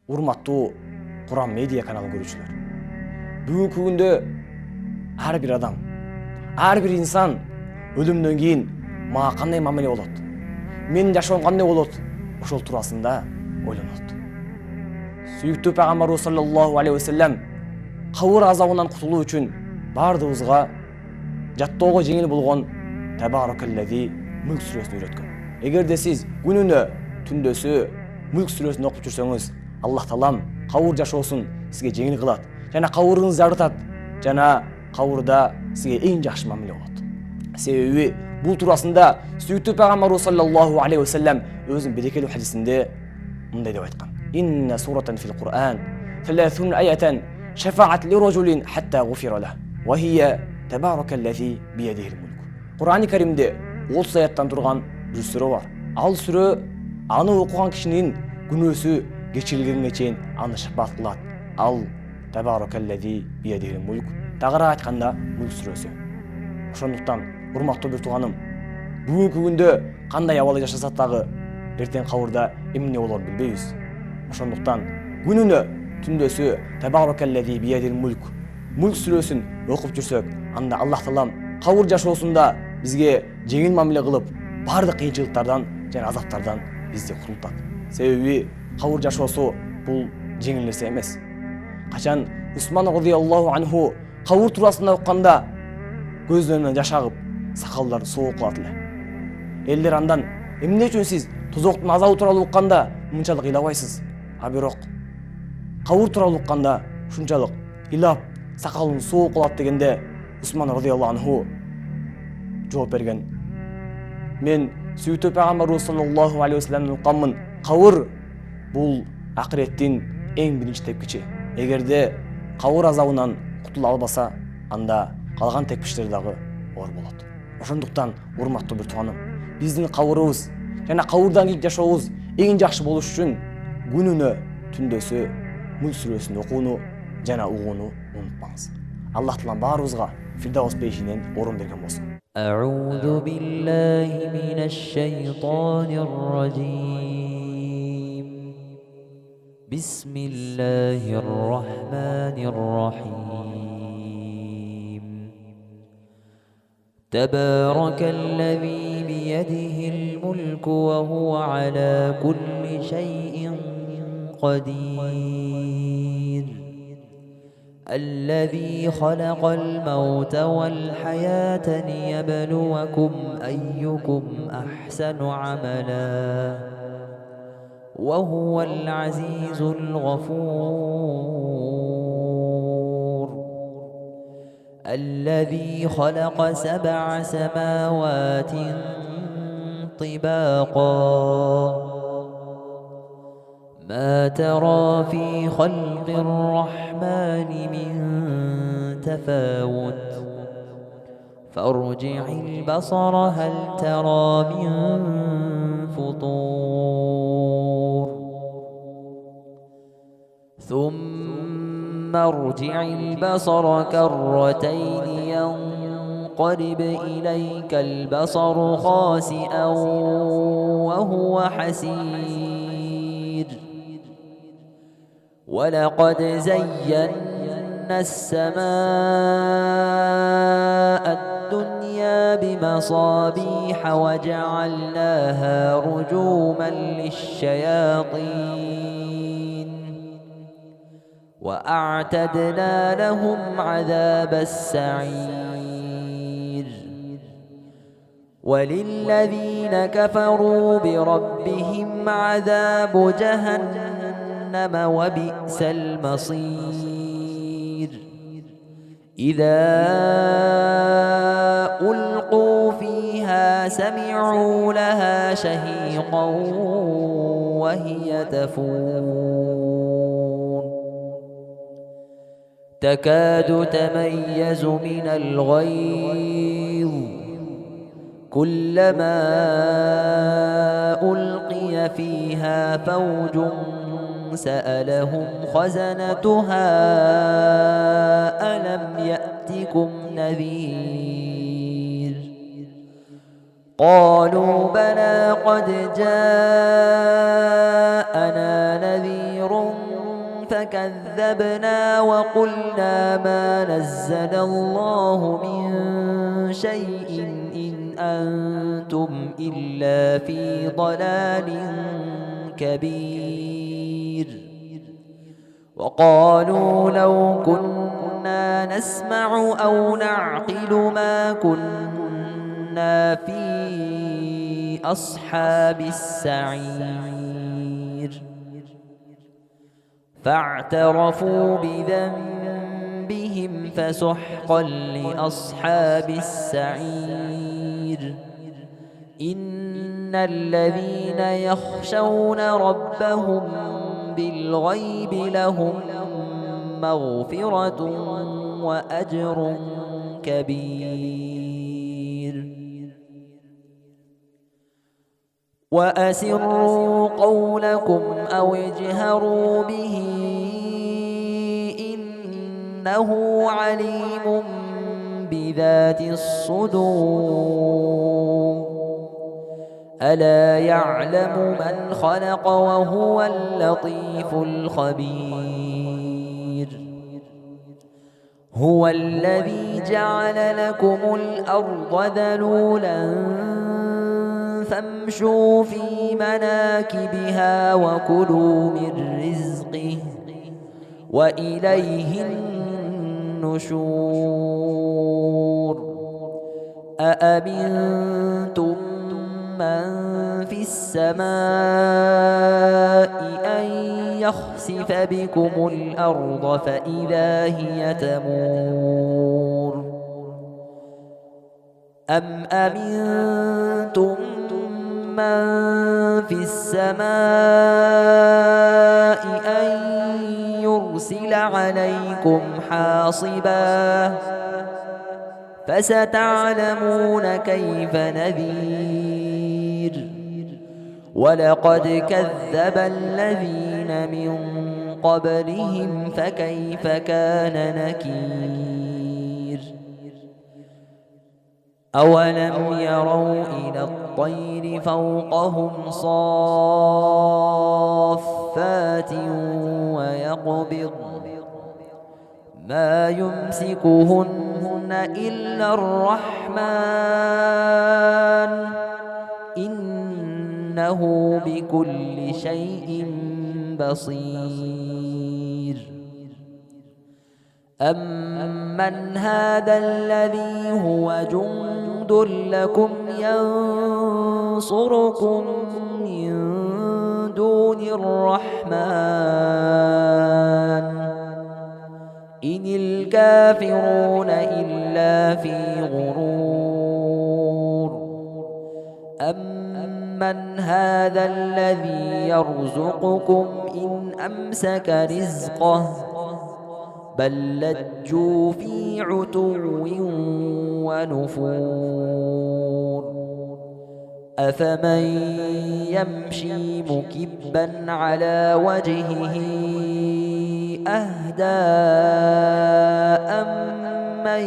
Урматтуу Куран медиа каналы көрүүчүлөр. Бүгүнкү күндө ар бир адам, ар бир инсан өлүмдөн кийин мага кандай мамиле болот? Менин жашоом кандай болот? Ошол туурасында ойлонот. Сүйүктүү пайгамбарыбыз саллаллаху алейхи вассалам кабыр азабынан кутулуу үчүн баардыгыбызга жаттоого жеңил болгон Табаракаллази Мүлк сүрөсүн үйрөткөн. Эгерде сиз күнүнө түндөсү Мүлк сүрөсүн окуп жүрсөңүз, Аллах таалам кабыр жашоосун сизге жеңил кылат жана кабырыңызды арытат жана кабырда сизге эң жакшы мамиле болот. Себеби бул туурасында сүйүктүү пайгамбарыбыз саллаллаху алейхи вассалам өзүнүн берекелүү хадисинде мындай деп айткан: Инна суратан фил Qur'an 30 аятан шафаат ли раджулин хатта гуфира лах ва хия табаракаллази биядихил мулк. Кур'ани Каримде 30 аяттан турган бир сүрө бар. Ал сүрө аны окуган кишинин күнөөсү кечирилгенге чейин аны шафаат кылат. Ал табаракаллази биядихил мулк, тагыраак айтканда Мүлк сүрөсү. Ошондуктан урматтуу бир тууганым, бүгүнкү күндө кандай абалда жашасак дагы эртең кабырда эмне болорун билбейбиз. Ошондуктан күнүнө түндөсү табаракаллази биядихил мулк, Мүлк сүрөсүн окуп жүрсөк, анда Аллах таалам кабыр жашоосунда бизге жеңил мамиле кылып, бардык кыйынчылыктардан жана азаптардан бизди кутултат. Себеби кабыр жашоосу бул жеңил нерсе эмес. Качан Усман радиаллаху анху кабыр туурасында укканда көздөрүнөн жаш агып, сакалдары суук калат эле. Элдер андан: "Эмне үчүн сиз тозоктун азабы тууралуу укканда мынчалык ыйлабайсыз? А бирок кабыр тууралуу укканда ушунчалык ыйлап, сакалың суук калат" дегенде Усман радиаллаху анху жооп берген: "Мен сүйүктүү пайгамбарыбыз саллаллаху алейхи вассаламдан укканмын. Кабыр бул акыреттин эң биринчи тепкичи. Эгерде кабыр азабынан кутула албаса, анда калган тепкичтер дагы оор болот." Ошондуктан урматтуу бир тууганым, биздин кабырыбыз жана кабырдан кийинки жашообуз эң жакшы болуш үчүн күнүнө түндөсү Мүлк сүрөсүн окууну жана угууну унутпаңыз. Аллах таалам баарыбызга Фирдаус бейишинен орун берген болсун. أعوذ بالله من الشيطان الرجيم. بسم الله الرحمن الرحيم. تبارك الذي بيده الملك وهو على كل شيء قدير. الذي خلق الموت والحياة ليبلوكم أيكم أحسن عملا وهو العزيز الغفور. الذي خلق 7 سماوات طباقا ما ترى في خلق الرحمن من تفاوت فارجع البصر هل ترى من فطور ثم ارجع البصر كرتين ينقلب إليك البصر خاسئا وهو حسير. ولقد زينا السماء الدنيا بمصابيح وجعلناها رجوما للشياطين وأعتدنا لهم عذاب السعير. وللذين كفروا بربهم عذاب جهنم وبئس المصير. إذا ألقوا فيها سمعوا لها شهيقا وهي تفور تكاد تميز من الغيظ كلما ألقي فيها فوج سألهم خزنتها ألم يأتكم نذير. قالوا بلى قد جاءنا نذير فكذبنا وقلنا ما نزل الله من شيء إن أنتم إلا في ضلال كبير. وقالوا لو كنا نسمع أو نعقل ما كنا في أصحاب السعير. فاعترفوا بذنبهم فسحقا لأصحاب السعير. إن الذين يخشون ربهم بالغيب لهم مغفرة وأجر كبير. وأسروا قولكم أو اجهروا به إنه عليم بذات الصدور. ألا يعلم من خلق وهو اللطيف الخبير. هو الذي جعل لكم الأرض ذلولا فامشوا في مناكبها وكلوا من رزقه وإليه النشور. أأمنتم من في السماء أن يخسف بكم الأرض فإذا هي تمور. أم أمنتم من في السماء أن يرسل عليكم حاصبا فستعلمون كيف نذير. ولقد كذب الذين من قبلهم فكيف كان نكير. أولم يروا إلى الطير فوقهم صافات ويقبض ما يمسكهن إلا الرحمن إنه بكل شيء بصير. أمن هذا الذي هو جند لكم ينصركم من دون الرحمن إن الكافرون إلا في غرور. أمن هذا الذي يرزقكم إن أمسك رزقه بل لجوا في عتو ونفور. أفمن يمشي مكبا على وجهه أهدى أمن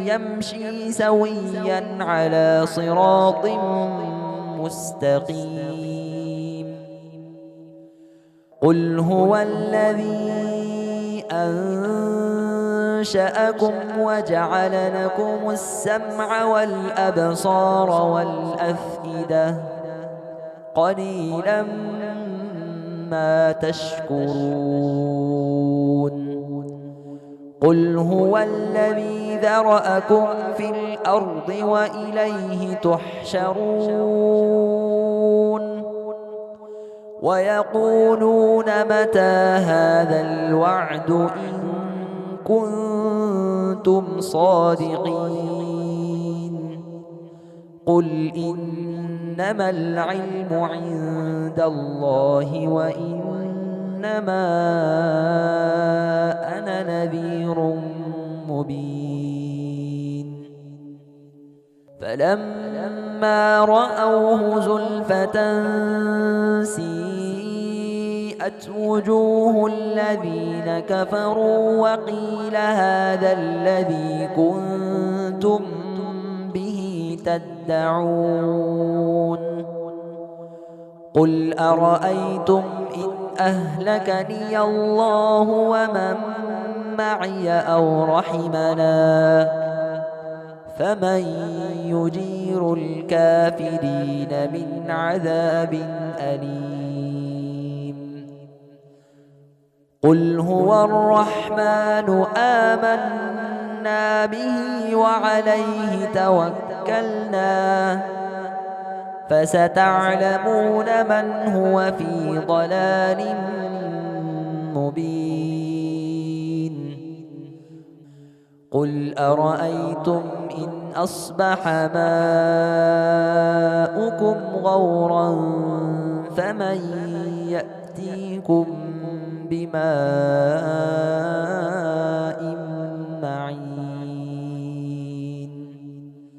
يمشي سويا على صراط مستقيم. قل هو الذي أنشأكم وجعل لكم السمع والأبصار والأفئدة قليلا ما تشكرون. قل هو الذي ذرأكم في الأرض وإليه تحشرون. ويقولون متى هذا الوعد إن كنتم صادقين. قل إنما العلم عند الله وإنما أنا نذير مبين. فلما رأوه زلفة سيئت وجوه الذين كفروا وقيل هذا الذي كنتم به تدعون. قل أرأيتم إن أهلكني الله ومن معي أو رحمنا فمن يجير الكافرين من عذاب أليم قل هو الرحمن آمنا به وعليه توكلنا فستعلمون من هو في ضلال مبين قل أرأيتم إن أصبح ماؤكم غورا فمن يأتيكم بماء